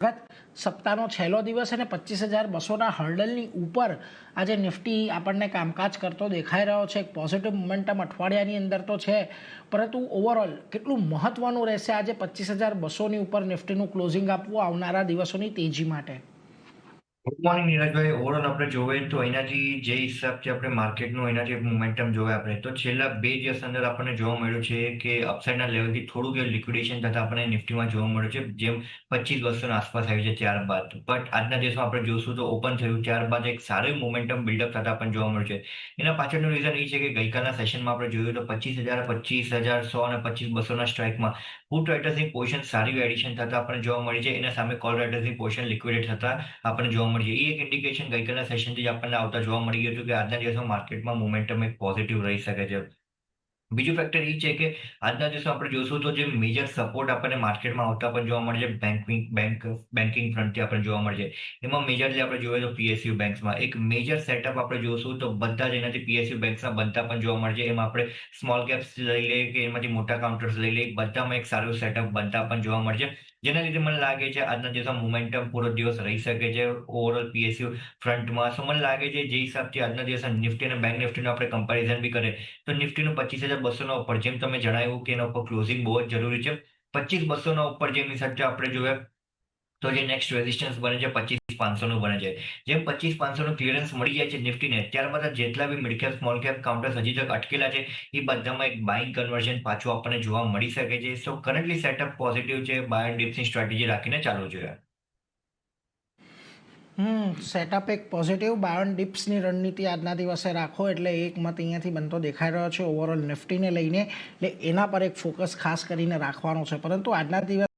ગત સપ્તાહનો છેલ્લો દિવસ અને 25,200ના હર્ડલની ઉપર આજે નિફ્ટી આપણને કામકાજ કરતો દેખાઈ રહ્યો છે. એક પોઝિટિવ મોમેન્ટમ અઠવાડિયાની અંદર તો છે, પરંતુ ઓવરઓલ કેટલું મહત્ત્વનું રહેશે આજે 25,200ની ઉપર નિફ્ટીનું ક્લોઝિંગ આપવું આવનારા દિવસોની તેજી માટે? Good morning નીરજભાઈ. ઓવરઓલ આપણે જોઈએ તો એનાથી જે હિસાબથી આપણે માર્કેટનું એનાથી મોમેન્ટમ જોવે આપણે તો છેલ્લા 2 દિવસ અંદર આપણને જોવા મળ્યું છે કે અપસાઇડના લેવલથી થોડુંક લિક્વિડેશન થતા આપણને નિફ્ટીમાં જોવા મળ્યું છે, જેમ 25,200 આસપાસ આવ્યું છે ત્યારબાદ. બટ આજના દિવસમાં આપણે જોશું તો ઓપન થયું ત્યારબાદ એક સારું મોમેન્ટમ બિલ્ડઅપ થતા આપણને જોવા મળ્યું છે. એના પાછળનું રીઝન એ છે કે ગઈકાલના સેશનમાં આપણે જોયું તો 25,000, 25,100 અને 25,200ના સ્ટ્રાઇકમાં પુટ રાઇટર્સની પોઝિશન સારી એડિશન થતા આપણને જોવા મળી છે. એના સામે કોલ રાઇટર્સની પોઝિશન લિક્વિડેટ થતા આપણને જોવા મળી છે. એ એક ઇન્ડિકેશન ગઈકાલના સેશનથી જ આપણને આવતા જોવા મળી ગયું હતું કે આજના દિવસમાં માર્કેટમાં મોમેન્ટમ એક પોઝિટિવ રહી શકે છે. બીજું ફેક્ટર એ છે કે આજના દિવસમાં આપણે જોશું તો જે મેજર સપોર્ટ આપણને માર્કેટમાં આવતા પણ જોવા મળે છે, બેન્કિંગ ફ્રન્ટથી આપણે જોવા મળે છે. એમાં મેજરલી આપણે જોઈએ તો પીએસયુ બેંક્સમાં એક મેજર સેટઅપ આપણે જોશું તો બધા જ એનાથી પીએસયુ બેંક્સના બનતા પણ જોવા મળે છે. એમાં આપણે સ્મોલ કેપ્સ લઈ લઈએ કે એમાંથી મોટા કાઉન્ટર્સ લઈ લઈએ, બધામાં એક સારું સેટઅપ બનતા પણ જોવા મળે છે. જેના લીધે મને લાગે છે આજના દિવસમાં મોમેન્ટમ પૂરો દિવસ રહી શકે છે ઓવરઓલ પીએસયુ ફ્રન્ટમાં. સો મને લાગે છે જે હિસાબથી આજના દિવસમાં નિફ્ટી અને બેંક નિફ્ટીનું આપણે કમ્પેરિઝન બી કરીએ તો નિફ્ટીનું 25,200ના ઉપર જેમ તમે જણાવ્યું કે એના ઉપર ક્લોઝિંગ બહુ જ જરૂરી છે. 25,200ના ઉપર જેમની સાથે આપણે જોઈએ તો જે નેક્સ્ટ રેઝિસ્ટન્સ બને છે 25,500નું બને છે. જેમ 25,500નું ક્લિયરન્સ મળી જાય છે નિફ્ટીને, ત્યારબાદ જેટલા બી mid cap small cap counters હજી તક અટકેલા છે એ બધામાં એક બાઇંગ કન્વર્ઝન પાછું આપણને જોવા મળી શકે છે. સો કરન્ટલી સેટઅપ પોઝિટિવ છે. બાય ડિપ્સની સ્ટ્રેટેજી રાખીને ચાલવું જોઈએ. સેટઅપ એક પોઝિટિવ બાય ઓન ડિપ્સની રણનીતિ આજના દિવસે રાખો એટલે એક મત અહીંયાથી બનતો દેખાઈ રહ્યો છે ઓવરઓલ નિફ્ટીને લઈને, એટલે એના પર એક ફોકસ ખાસ કરીને રાખવાનો છે. પરંતુ આજના દિવસ